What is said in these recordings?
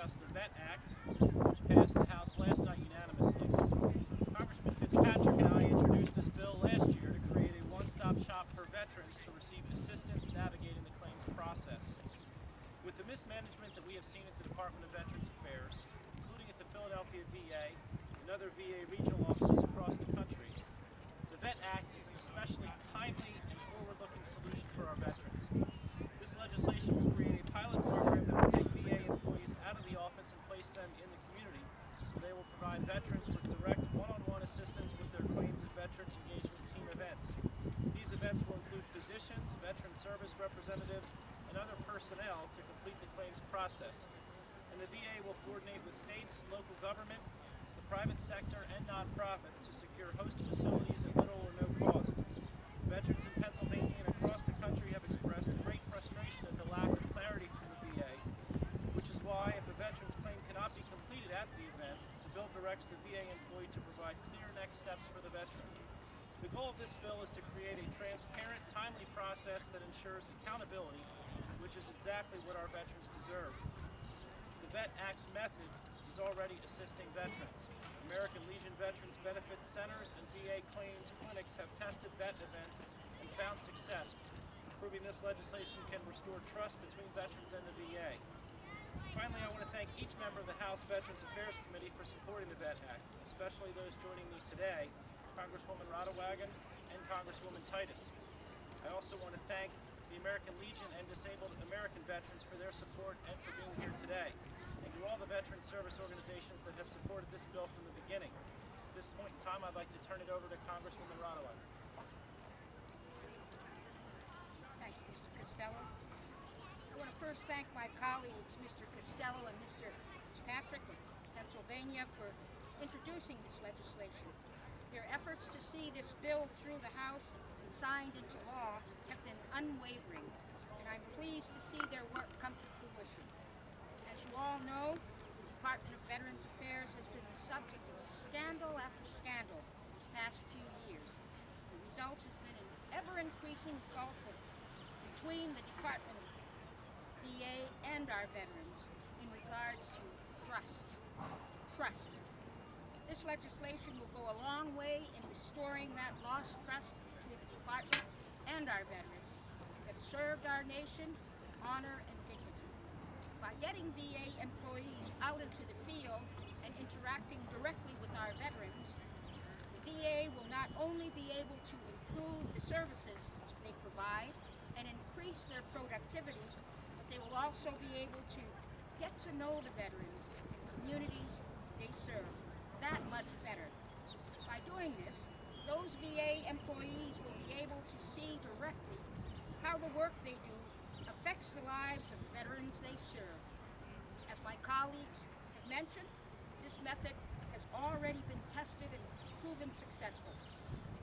discuss the VET Act, which passed the House last night unanimously. Congressman Fitzpatrick and I introduced this bill last year to create a one-stop shop for veterans to receive assistance navigating the claims process. With the mismanagement that we have seen at the Department of Veterans Affairs, including at the Philadelphia VA and other VA regional offices across the country, the VET Act is an especially timely and forward-looking solution for our veterans. This legislation will create a pilot program that will take VA employees out of the office and place them in the community, where they will provide veterans with direct one-on-one assistance with their claims and veteran engagement team events. These events will include physicians, veteran service representatives, and other personnel to complete the claims process. And the VA will coordinate with states, local government, the private sector, and nonprofits to secure host facilities at little or no cost. Veterans in Pennsylvania and across the country have expressed great frustration at the lack of clarity from the VA, which is why, if a veteran's claim cannot be completed at the event, the bill directs the VA employee to provide clear next steps for the veteran. The goal of this bill is to create a transparent, timely process that ensures accountability, which is exactly what our veterans deserve. The VET Act's method is already assisting veterans. American Legion Veterans Benefit Centers and VA claims clinics have tested VET events and found success, proving this legislation can restore trust between veterans and the VA. Finally, I want to thank each member of the House Veterans Affairs Committee for supporting the VET Act, especially those joining me today, Congresswoman Radewagen and Congresswoman Titus. I also want to thank the American Legion and Disabled American Veterans for their support and for being here today, and to all the veteran service organizations that have supported this bill from the beginning. At this point in time, I'd like to turn it over to Congresswoman Radewagen. Thank you, Mr. Costello. I want to first thank my colleagues, Mr. Costello and Mr. Fitzpatrick of Pennsylvania, for introducing this legislation. Their efforts to see this bill through the House and signed into law have been unwavering, and I'm pleased to see their work come to fruition. As you all know, the Department of Veterans Affairs has been the subject of scandal after scandal these past few years. The result has been an ever-increasing gulf between the Department of VA and our veterans in regards to trust. Trust. This legislation will go a long way in restoring that lost trust between the department and our veterans that served our nation with honor and dignity. By getting VA employees out into the field and interacting directly with our veterans, the VA will not only be able to improve the services they provide and increase their productivity, but they will also be able to get to know the veterans and communities they serve that much better. By doing this, those VA employees will be able to see directly how the work they do affects the lives of the veterans they serve. As my colleagues have mentioned, this method has already been tested and proven successful.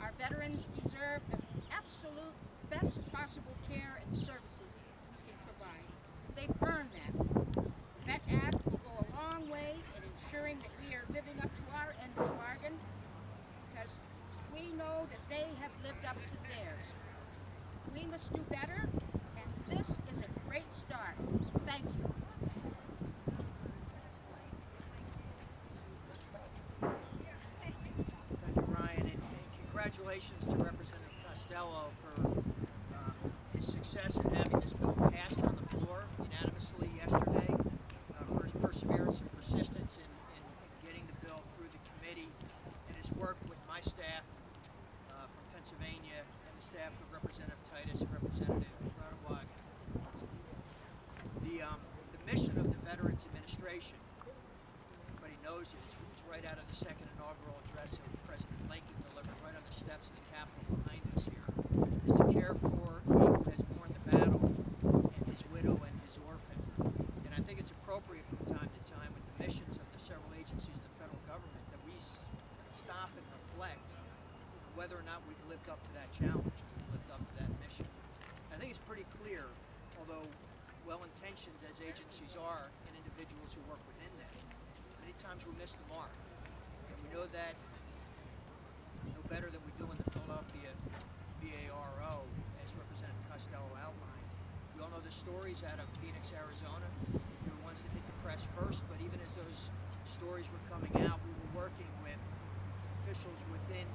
Our veterans deserve the absolute best possible care and services we can provide. They've earned that. The VET Act will go a long way in ensuring that we are living up to our end of the bargain, because we know that they have lived up to theirs. We must do better, and this is a great start. Thank you. Thank you, Ryan, and congratulations to Representative Costello for his success in having this bill passed on the floor unanimously yesterday, for his perseverance and persistence in getting the bill through the committee, and his work with my staff from Pennsylvania and the staff of Representative Titus and Representative Radewagen. The mission of the Veterans Administration, everybody knows it, it's right out of the second inaugural address of President Lincoln, delivered right on the steps of the Capitol behind us here, is to care for he who has borne the battle and his widow and his orphan. And I think it's appropriate from time to time, with the missions of the several agencies of the federal government, that we stop and reflect whether or not we've lived up to that challenge, we've lived up to that mission. I think it's pretty clear, although well-intentioned as agencies are and individuals who work within them, many times we miss the mark. And we know that no better than we do in the Philadelphia VARO, as Representative Costello outlined. We all know the stories out of Phoenix, Arizona. They were once ones that hit the press first, but even as those stories were coming out, we were working with officials within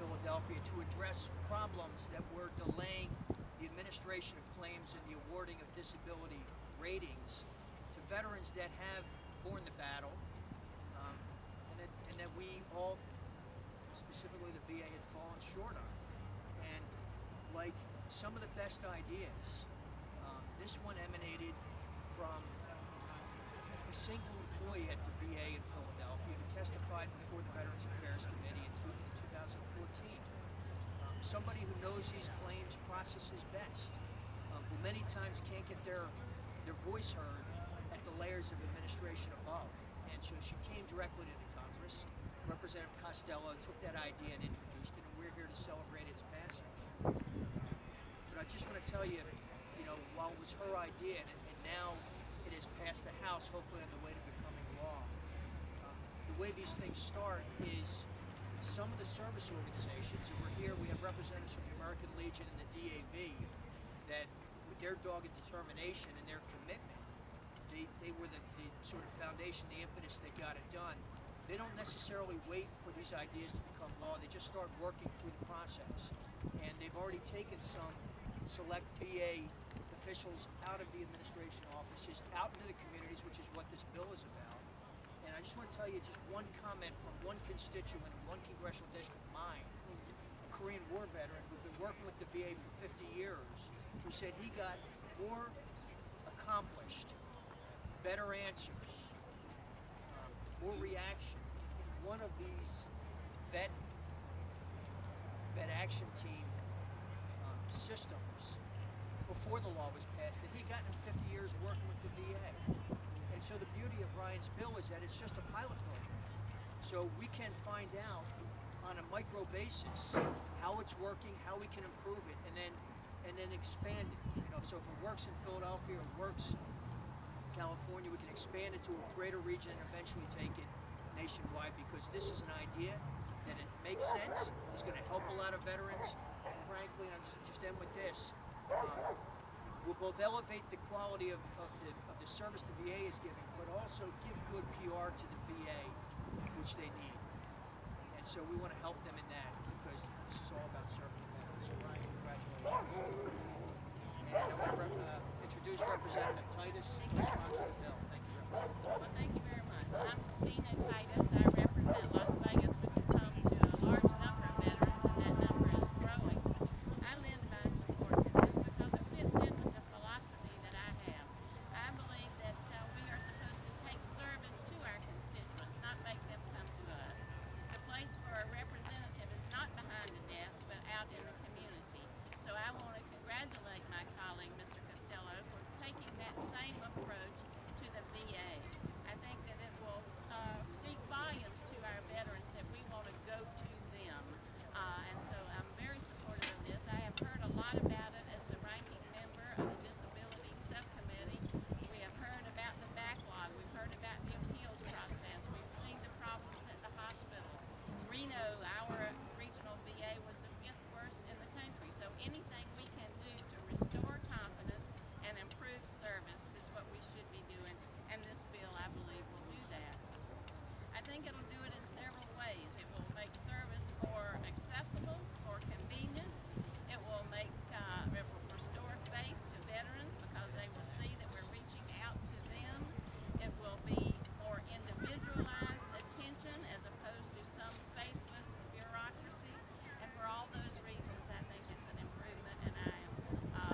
Philadelphia to address problems that were delaying the administration of claims and the awarding of disability ratings to veterans that have borne the battle, and that we all, specifically the VA, had fallen short on. And like some of the best ideas, this one emanated from a single employee at the VA in Philadelphia who testified before the Veterans Affairs Committee in 2014. Somebody who knows these claims processes best, who many times can't get their voice heard at the layers of administration above. And so she came directly to the Congress. Representative Costello took that idea and introduced it, and we're here to celebrate its passage. But I just want to tell you, while it was her idea, and now it has passed the House, hopefully on the way to becoming law, the way these things start is some of the service organizations, and we're here, we have representatives from the American Legion and the DAV, that with their dogged determination and their commitment, they were the sort of foundation, the impetus that got it done. They don't necessarily wait for these ideas to become law, they just start working through the process. And they've already taken some select VA officials out of the administration offices, out into the communities, which is what this bill is about. And I just want to tell you just one comment from one constituent in one congressional district, mine, a Korean War veteran who'd been working with the VA for 50 years, who said he got more accomplished, better answers, more reaction in one of these vet action team systems before the law was passed that he'd gotten in 50 years working with the VA. And so the beauty of Ryan's bill is that it's just a pilot program. So we can find out on a micro basis how it's working, how we can improve it, and then expand it. So if it works in Philadelphia or works in California, we can expand it to a greater region and eventually take it nationwide, because this is an idea that it makes sense, it's going to help a lot of veterans. Frankly, I'll just end with this. Will both elevate the quality of the service the VA is giving, but also give good PR to the VA, which they need. And so we want to help them in that, because this is all about serving the veterans. So Ryan, congratulations. And I want to introduce Representative Titus in response to the bill. Thank you, Representative. Well, thank you very much. I'm Dina Titus. I represent Las Vegas, which is home to a large number of veterans, and that number is growing. I lend my support to this because it fits in with the philosophy that I have. I believe that we are supposed to take service to our constituents, not make them come to us. The place for a representative is not behind a desk, but out in the community. So I want to congratulate my colleague, Mr. Costello, for taking that same approach to the VA. I think that it will speak volumes to our veterans that we want to go to them. And so I'm very supportive of this. I have heard a lot about it as the ranking member of the Disability Subcommittee. We have heard about the backlog. We've heard about the appeals process. We've seen the problems at the hospitals. Reno, our regional VA, was the 5th worst in the country. So anything we can do to restore confidence and improve service is what we should be doing. And this bill, I believe, will do that. I think it'll do it in several ways. It will make service more accessible, more convenient. It will restore faith to veterans because they will see that we're reaching out to them. It will be more individualized attention as opposed to some faceless bureaucracy. And for all those reasons, I think it's an improvement, and I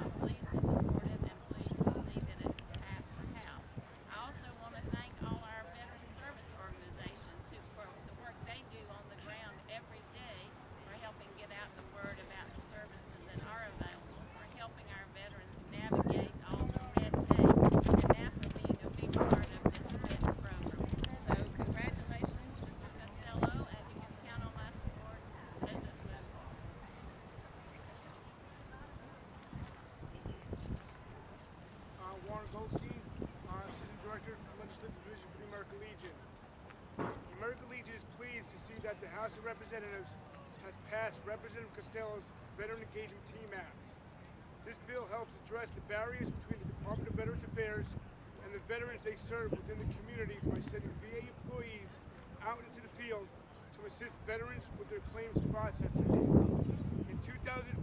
am pleased to support it and pleased to see that it passed the House. I also want to thank all our veteran service organizations who, for the work they do on the ground every day, for helping get out the word about the services that are available, for helping our veterans navigate all the red tape, and now for being a big part of this vet program. So congratulations, Mr. Costello, and you can count on my support as this moves forward. Warren Goldstein, Assistant Director for Legislative Division for the American Legion. The American Legion is pleased to see that the House of Representatives has passed Representative Costello's Veteran Engagement Team Act. This bill helps address the barriers between the Department of Veterans Affairs and the veterans they serve within the community by sending VA employees out into the field to assist veterans with their claims processing. In 2014,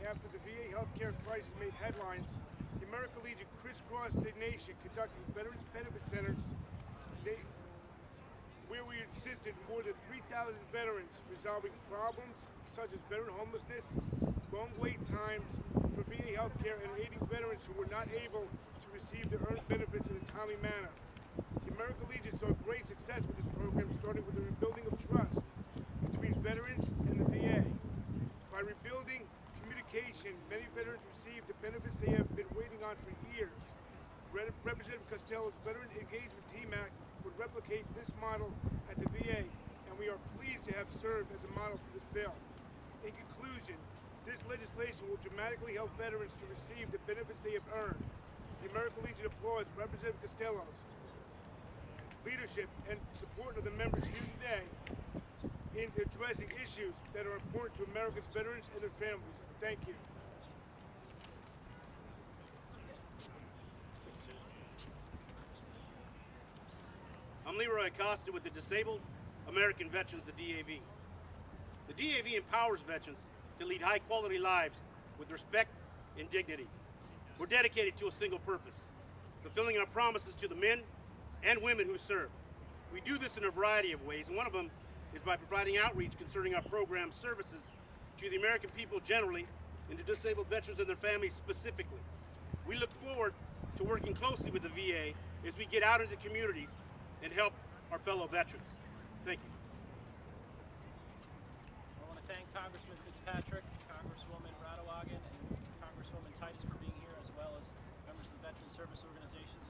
after the VA healthcare crisis made headlines, the American Legion crisscrossed the nation conducting veterans benefit centers where we assisted more than 3,000 veterans resolving problems such as veteran homelessness, long wait times for VA healthcare, and aiding veterans who were not able to receive their earned benefits in a timely manner. The American Legion saw great success with this program, starting with the rebuilding of trust between veterans and the VA. By rebuilding communication, many veterans received the benefits they have been waiting on for years. Representative Costello's Veteran Engagement Team Act would replicate this model at the VA, and we are pleased to have served as a model for this bill. In conclusion, this legislation will dramatically help veterans to receive the benefits they have earned. The American Legion applauds Representative Costello's leadership and support of the members here today in addressing issues that are important to America's veterans and their families. Thank you. I'm Leroy Acosta with the Disabled American Veterans, the DAV. The DAV empowers veterans to lead high-quality lives with respect and dignity. We're dedicated to a single purpose, fulfilling our promises to the men and women who serve. We do this in a variety of ways, and one of them is by providing outreach concerning our program services to the American people generally and to disabled veterans and their families specifically. We look forward to working closely with the VA as we get out into communities and help our fellow veterans. Thank you. I want to thank Congressman Fitzpatrick